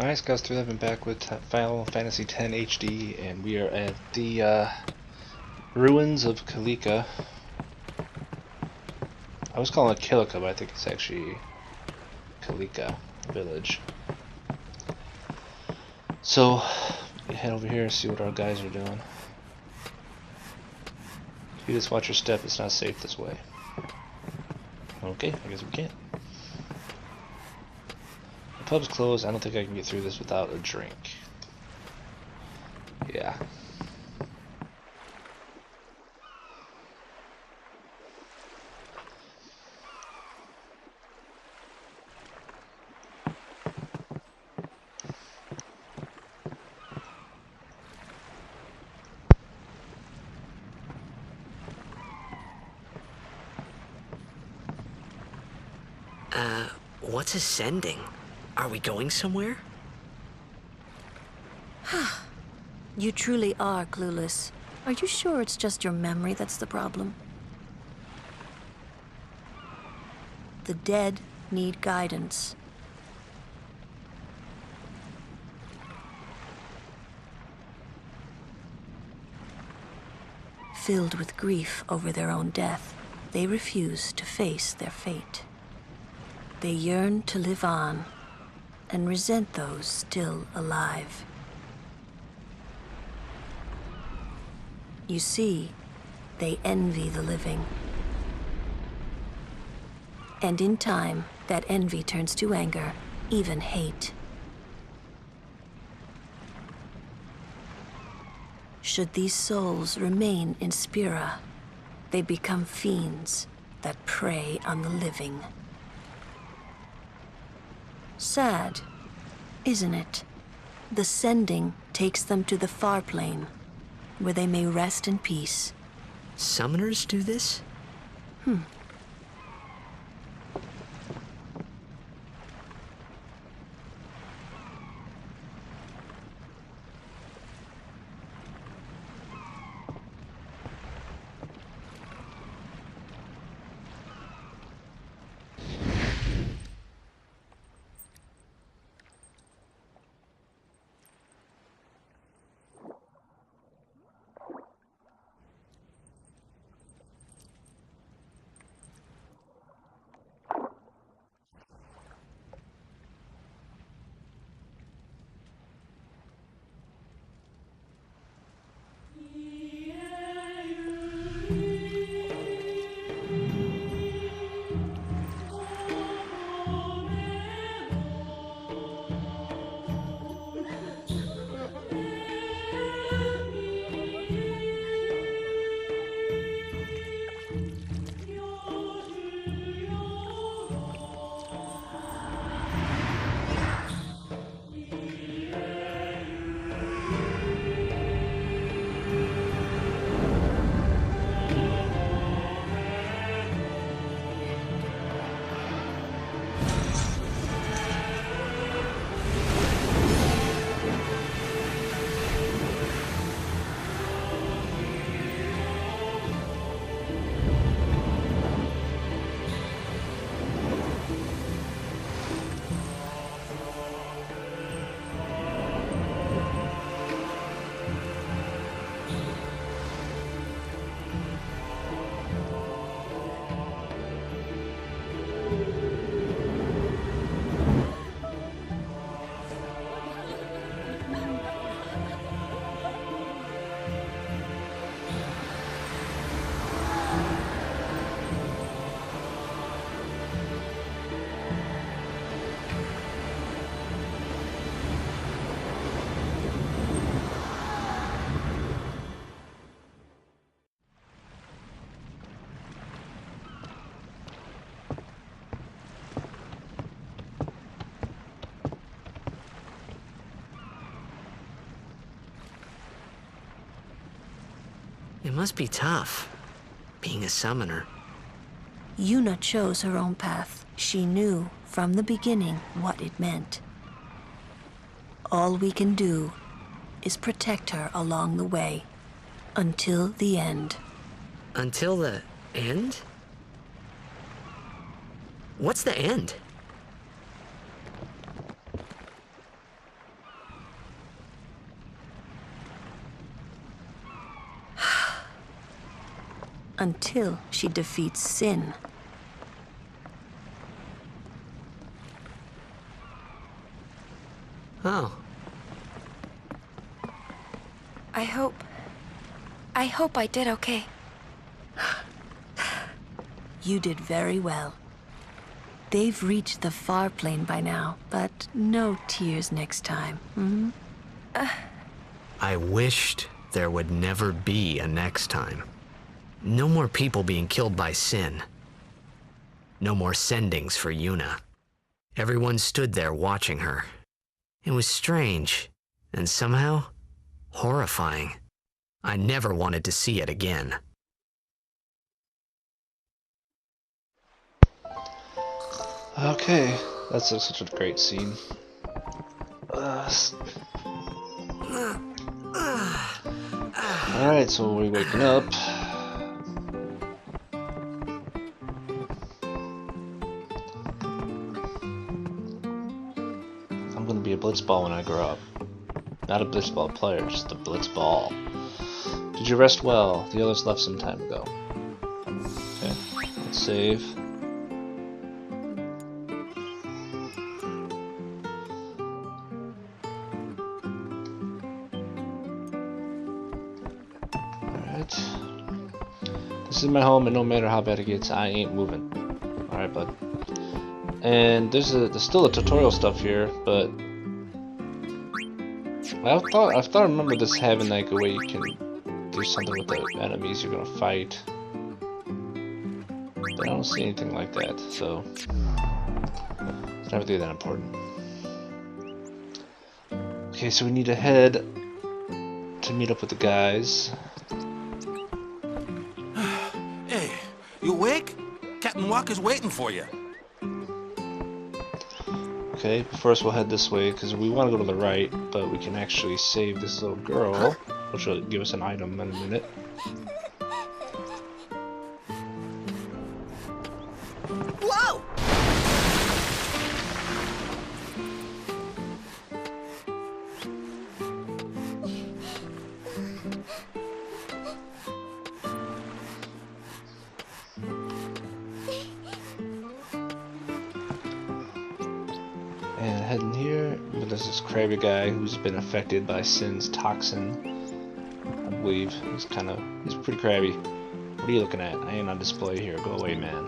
Alright, Scouts 311 back with Final Fantasy X HD, and we are at the ruins of Kalika. I was calling it Kilika, but I think it's actually Kalika village. So, we head over here and see what our guys are doing. You just watch your step, it's not safe this way. Okay, I guess we can't. The pub's closed, I don't think I can get through this without a drink. Yeah. What's ascending? Are we going somewhere? You truly are clueless. Are you sure it's just your memory that's the problem? The dead need guidance. Filled with grief over their own death, they refuse to face their fate. They yearn to live on and resent those still alive. You see, they envy the living. And in time, that envy turns to anger, even hate. Should these souls remain in Spira, they become fiends that prey on the living. Sad, isn't it? The sending takes them to the far plane, where they may rest in peace. Summoners do this? It must be tough, being a summoner. Yuna chose her own path. She knew from the beginning what it meant. All we can do is protect her along the way, until the end. Until the end? What's the end? until she defeats sin. Oh. I hope I did okay. You did very well. They've reached the far plane by now, but no tears next time. Hmm? I wished there would never be a next time. No more people being killed by sin. No more sendings for Yuna. Everyone stood there watching her. It was strange, and somehow horrifying. I never wanted to see it again. Okay, that's such a great scene. Alright, so we're waking up. I'm gonna be a blitzball when I grow up. Not a blitzball player, just a blitzball. Did you rest well? The others left some time ago. Okay, let's save. This is my home, and no matter how bad it gets, I ain't moving. Alright, bud. And there's still a tutorial stuff here, but I thought I remember this having like a way you can do something with the enemies you're gonna fight. But I don't see anything like that, so it's not really that important. Okay, so we need to head to meet up with the guys. Hey, you awake? Captain Wakka's waiting for you. Okay, but first we'll head this way because we want to go to the right, but we can actually save this little girl, which will give us an item in a minute. Whoa! And heading here, there's this crabby guy who's been affected by Sin's toxin. I believe he's pretty crabby. What are you looking at? I ain't on display here. Go away, man.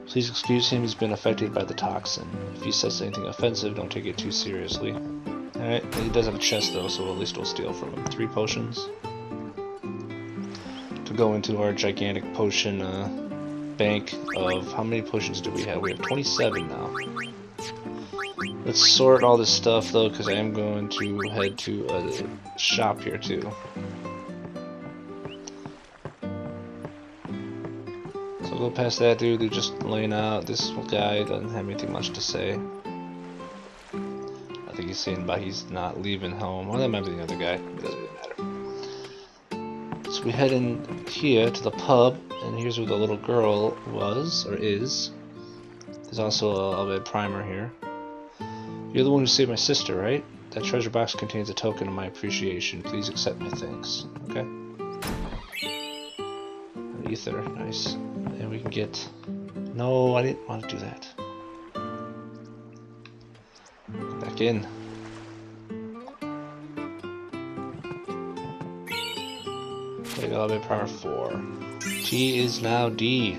Please excuse him. He's been affected by the toxin. If he says anything offensive, don't take it too seriously. Alright, he does have a chest though, so at least we'll steal from him. 3 potions to go into our gigantic potion bank of how many potions do we have? We have 27 now. Let's sort all this stuff though, because I am going to head to a shop here too. So go past that dude who's just laying out. This guy doesn't have anything much to say. I think he's saying about he's not leaving home. Well, that might be the other guy. It doesn't really matter. So we head in here to the pub. And here's where the little girl was, or is. There's also a red primer here. You're the one who saved my sister, right? That treasure box contains a token of my appreciation. Please accept my thanks. Okay. An ether, nice. And we can get... No, I didn't want to do that. Go back in. There you go, red primer 4. T is now D.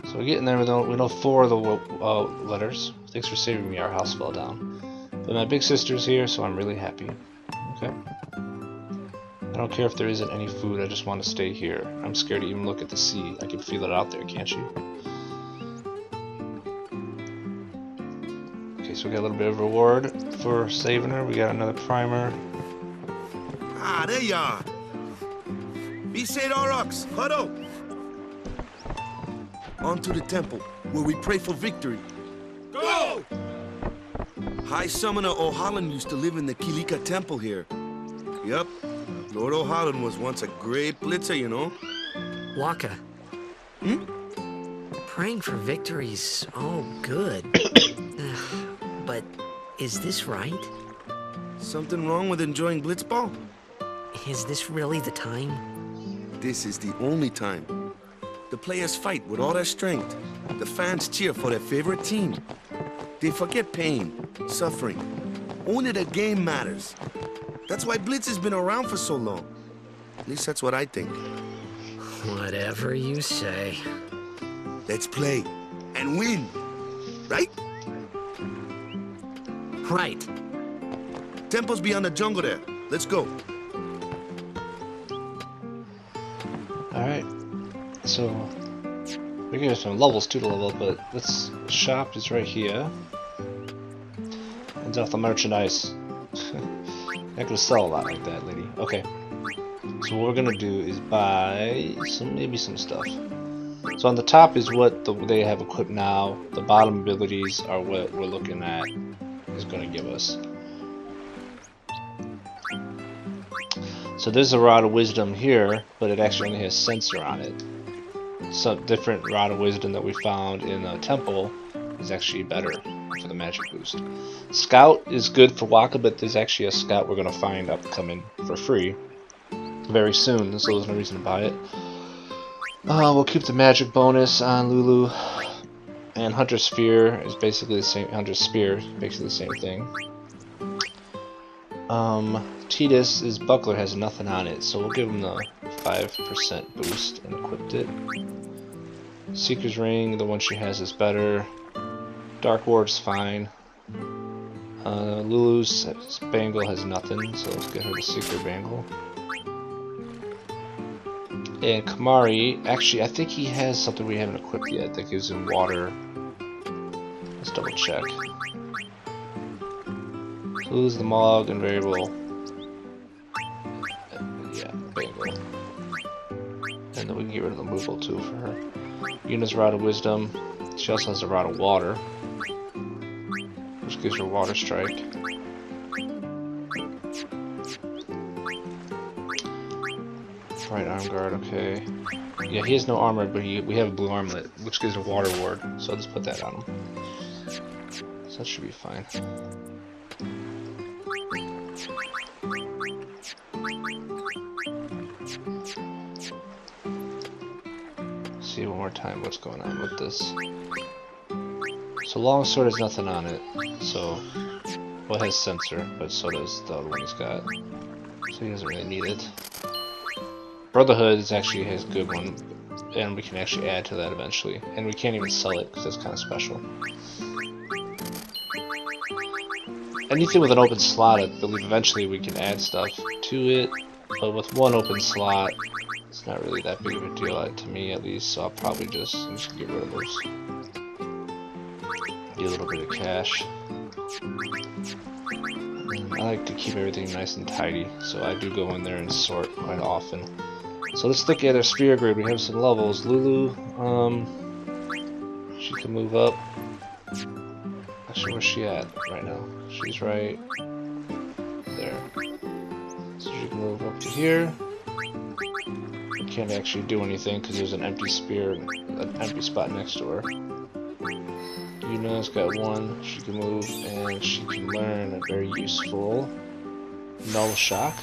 So we're getting there. We know 4 of the letters. Thanks for saving me. Our house fell down. But my big sister's here, so I'm really happy. Okay. I don't care if there isn't any food. I just want to stay here. I'm scared to even look at the sea. I can feel it out there, can't you? Okay, so we got a little bit of reward for saving her. We got another primer. Ah, there you are. Be Saint Aurochs, huddle! On to the temple, where we pray for victory. Go! High Summoner O'Halloran used to live in the Kilika temple here. Yup, Lord O'Halloran was once a great blitzer, you know. Wakka. Hmm? Praying for victory's all good. But is this right? Something wrong with enjoying blitzball? Is this really the time? This is the only time. The players fight with all their strength. The fans cheer for their favorite team. They forget pain, suffering. Only the game matters. That's why Blitz has been around for so long. At least that's what I think. Whatever you say. Let's play and win, right? Right. Temple's beyond the jungle there. Let's go. Alright, so we give some levels too to level, but this shop is right here. And off the merchandise. Not gonna sell a lot like that, lady. Okay. So what we're gonna do is buy maybe some stuff. So on the top is what they have equipped now. The bottom abilities are what we're looking at is gonna give us. So there's a Rod of Wisdom here, but it actually only has sensor on it. Some different Rod of Wisdom that we found in the temple is actually better for the magic boost. Scout is good for Wakka, but there's actually a Scout we're going to find upcoming for free very soon, so there's no reason to buy it. We'll keep the magic bonus on Lulu, and Hunter's Spear is basically the same. Hunter's Spear is basically the same thing. Tidus' buckler has nothing on it, so we'll give him the 5% boost and equipped it. Seeker's Ring, the one she has is better. Dark Ward's fine. Lulu's bangle has nothing, so let's get her the Seeker bangle. And Kimahri, actually I think he has something we haven't equipped yet that gives him water. Let's double check. Lulu's the Mog and variable. Yeah, bangle. And then we can get rid of the Moogle too for her. Yuna's Rod of Wisdom. She also has a Rod of Water, which gives her Water Strike. Right arm guard, okay. Yeah, he has no armor, but we have a blue armlet, which gives her Water Ward, so I'll just put that on him. So that should be fine. See one more time what's going on with this. So longsword has nothing on it, so well, it has sensor, but so does the other one he's got. So he doesn't really need it. Brotherhood is actually his good one, and we can actually add to that eventually. And we can't even sell it because it's kind of special. Anything with an open slot, I believe eventually we can add stuff to it, but with one open slot, it's not really that big of a deal to me at least, so I'll probably just get rid of those. Get a little bit of cash. And I like to keep everything nice and tidy, so I do go in there and sort quite often. So let's look at our sphere grid. We have some levels. Lulu, she can move up. Actually, where's she at right now? She's right there. So she can move up to here. Can't actually do anything because there's an empty spear, an empty spot next to her. Yuna's got one. She can move, and she can learn a very useful Null Shock.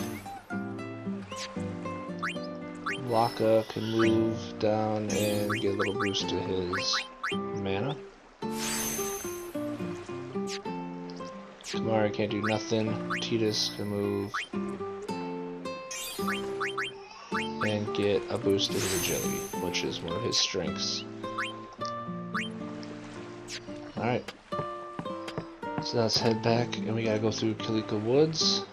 Wakka can move down and get a little boost to his mana. Kimahri can't do nothing. Tidus can move and get a boost to his agility, which is one of his strengths. Alright. So now let's head back, and we gotta go through Kilika Woods.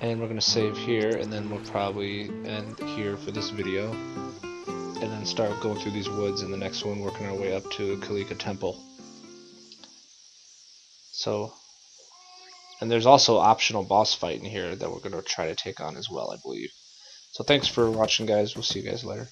And we're going to save here, and then we'll probably end here for this video. And then start going through these woods in the next one, working our way up to Kilika Temple. So, and there's also optional boss fight in here that we're going to try to take on as well, I believe. So thanks for watching, guys. We'll see you guys later.